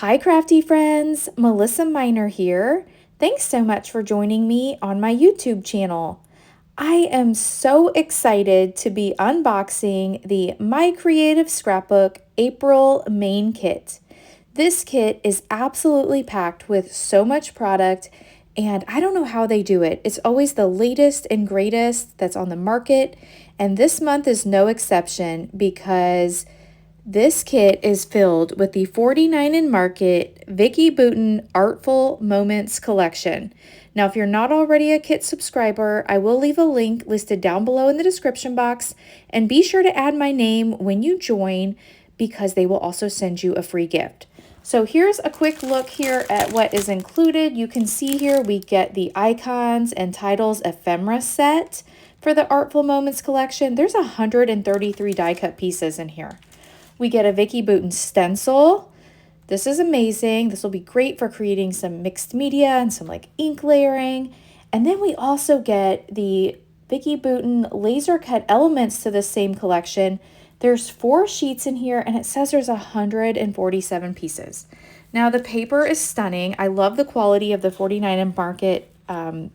Hi, crafty friends. Melissa Minor here. Thanks so much for joining me on my YouTube channel. I am so excited to be unboxing the My Creative Scrapbook April main kit. This kit is absolutely packed with so much product, and I don't know how they do it. It's always the latest and greatest that's on the market, and this month is no exception because this kit is filled with the 49 in Market Vicki Boutin Artful Moments collection. Now, if you're not already a kit subscriber, I will leave a link listed down below in the description box, and be sure to add my name when you join because they will also send you a free gift. So here's a quick look here at what is included. You can see here we get the icons and titles ephemera set for the Artful Moments collection. There's 133 die cut pieces in here. We get a Vicki Boutin stencil. This is amazing. This will be great for creating some mixed media and some like ink layering. And then we also get the Vicki Boutin laser cut elements to the same collection. There's 4 sheets in here and it says there's 147 pieces. Now the paper is stunning. I love the quality of the 49 in Market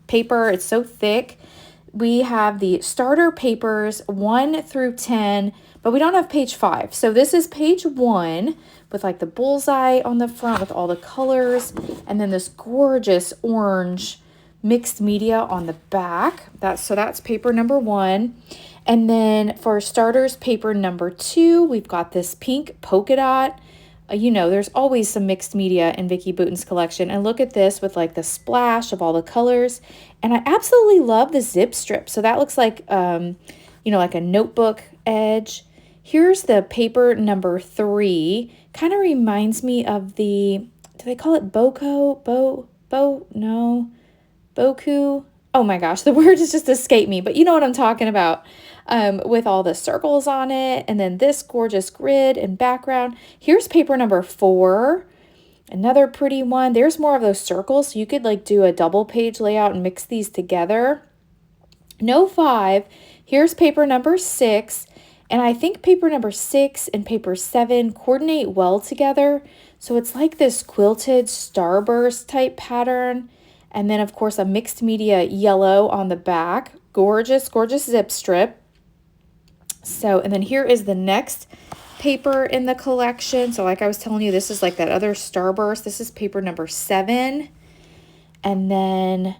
paper. It's so thick. We have the starter papers 1 through 10, but we don't have page 5. So this is page 1 with like the bullseye on the front with all the colors, and then this gorgeous orange mixed media on the back. That's paper number 1. And then for starters, paper number 2, we've got this pink polka dot. There's always some mixed media in Vicki Boutin's collection. And look at this with like the splash of all the colors. And I absolutely love the zip strip. So that looks like, like a notebook edge. Here's the paper number 3. Kind of reminds me of do they call it Boku? Oh my gosh, the word has just escaped me, but you know what I'm talking about. With all the circles on it, and then this gorgeous grid and background. Here's paper number 4, another pretty one. There's more of those circles, so you could like do a double page layout and mix these together. No 5. Here's paper number 6, and I think paper number 6 and paper 7 coordinate well together. So it's like this quilted starburst type pattern. And then of course a mixed media yellow on the back. Gorgeous, gorgeous zip strip. So, and then here is the next paper in the collection. So like I was telling you, this is like that other starburst. This is paper number 7. And then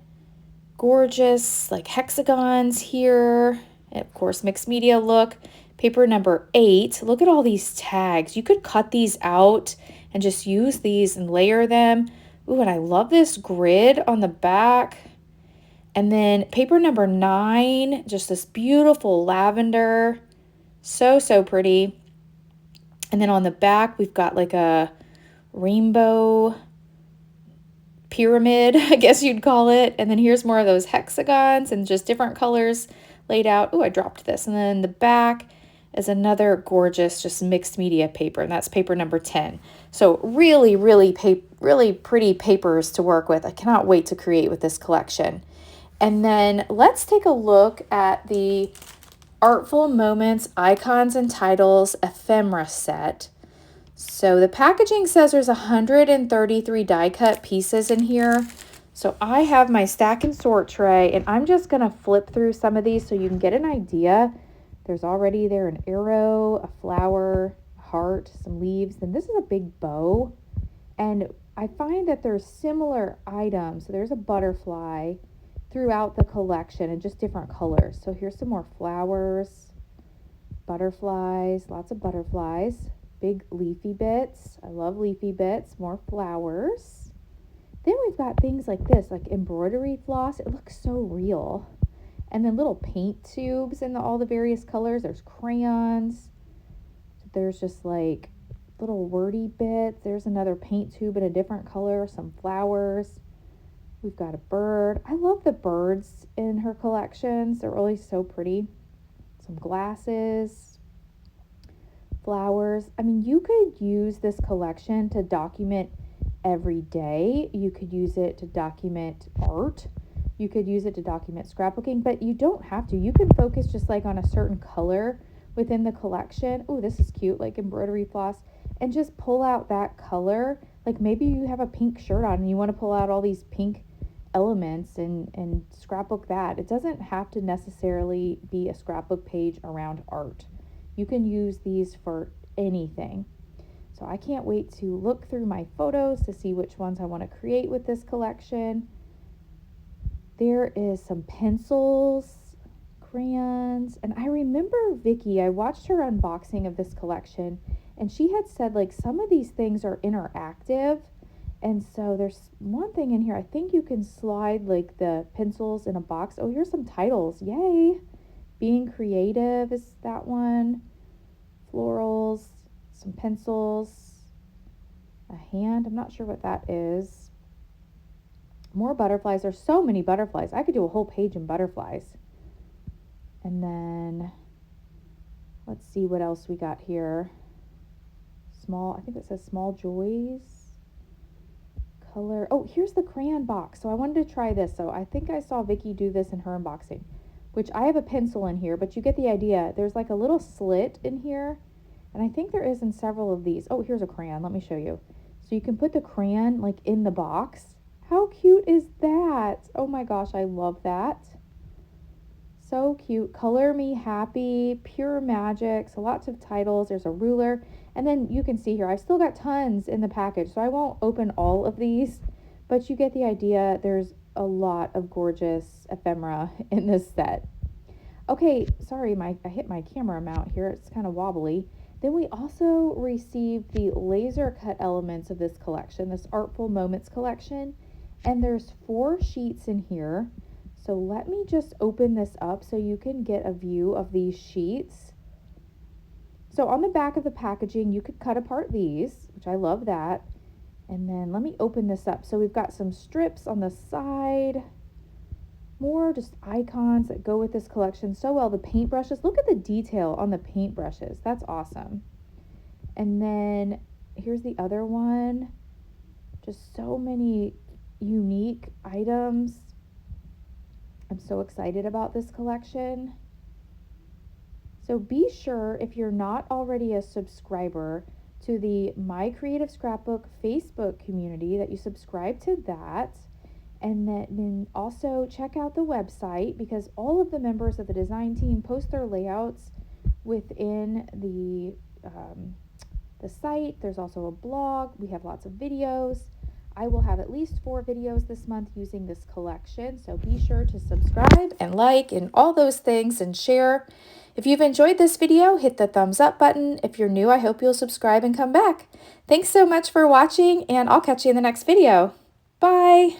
gorgeous like hexagons here. And of course, mixed media look. Paper number 8. Look at all these tags. You could cut these out and just use these and layer them. Ooh, and I love this grid on the back. And then paper number 9, just this beautiful lavender. So pretty. And then on the back, we've got like a rainbow pyramid, I guess you'd call it. And then here's more of those hexagons and just different colors laid out. Oh, I dropped this. And then the back is another gorgeous, just mixed media paper, and that's paper number 10. So really pretty papers to work with. I cannot wait to create with this collection. And then let's take a look at the Artful Moments Icons and Titles ephemera set. So the packaging says there's 133 die cut pieces in here. So I have my stack and sort tray, and I'm just going to flip through some of these so you can get an idea. There's already there an arrow, a flower, a heart, some leaves. Then this is a big bow. And I find that there's similar items. So there's a butterfly throughout the collection in just different colors. So here's some more flowers, butterflies, lots of butterflies, big leafy bits. I love leafy bits, more flowers. Then we've got things like this, like embroidery floss. It looks so real. And then little paint tubes in all the various colors. There's crayons. There's just like little wordy bits. There's another paint tube in a different color, some flowers. We've got a bird. I love the birds in her collections. They're really so pretty. Some glasses, flowers. I mean, you could use this collection to document every day. You could use it to document art. You could use it to document scrapbooking, but you don't have to. You can focus just like on a certain color within the collection. Oh, this is cute, like embroidery floss, and just pull out that color Like maybe you have a pink shirt on and you want to pull out all these pink elements and scrapbook that. It doesn't have to necessarily be a scrapbook page around art. You can use these for anything. So I can't wait to look through my photos to see which ones I want to create with this collection. There is some pencils, crayons, and I remember Vicki, I watched her unboxing of this collection, and she had said like some of these things are interactive. And so there's one thing in here, I think you can slide like the pencils in a box. Oh, here's some titles. Yay. Being Creative is that one. Florals, some pencils, a hand. I'm not sure what that is. More butterflies. There's so many butterflies. I could do a whole page in butterflies. And then let's see what else we got here. Small, I think it says Small Joys. Color. Oh, here's the crayon box. So I wanted to try this. So I think I saw Vicki do this in her unboxing, which I have a pencil in here, but you get the idea. There's like a little slit in here, and I think there is in several of these. Oh, here's a crayon. Let me show you. So you can put the crayon like in the box. How cute is that? Oh my gosh, I love that. So cute. Color Me Happy, Pure Magic. So lots of titles. There's a ruler. And then you can see here, I've still got tons in the package, so I won't open all of these, but you get the idea. There's a lot of gorgeous ephemera in this set. Okay, sorry, I hit my camera mount here. It's kind of wobbly. Then we also received the laser cut elements of this collection, this Artful Moments collection, and there's 4 sheets in here. So let me just open this up so you can get a view of these sheets. So on the back of the packaging, you could cut apart these, which I love that. And then let me open this up. So we've got some strips on the side, more just icons that go with this collection so well. The paintbrushes, look at the detail on the paintbrushes. That's awesome. And then here's the other one. Just so many unique items. I'm so excited about this collection. So be sure, if you're not already a subscriber to the My Creative Scrapbook Facebook community, that you subscribe to that. And then also check out the website, because all of the members of the design team post their layouts within the site. There's also a blog. We have lots of videos. I will have at least 4 videos this month using this collection, so be sure to subscribe and like and all those things and share. If you've enjoyed this video, hit the thumbs up button. If you're new, I hope you'll subscribe and come back. Thanks so much for watching, and I'll catch you in the next video. Bye!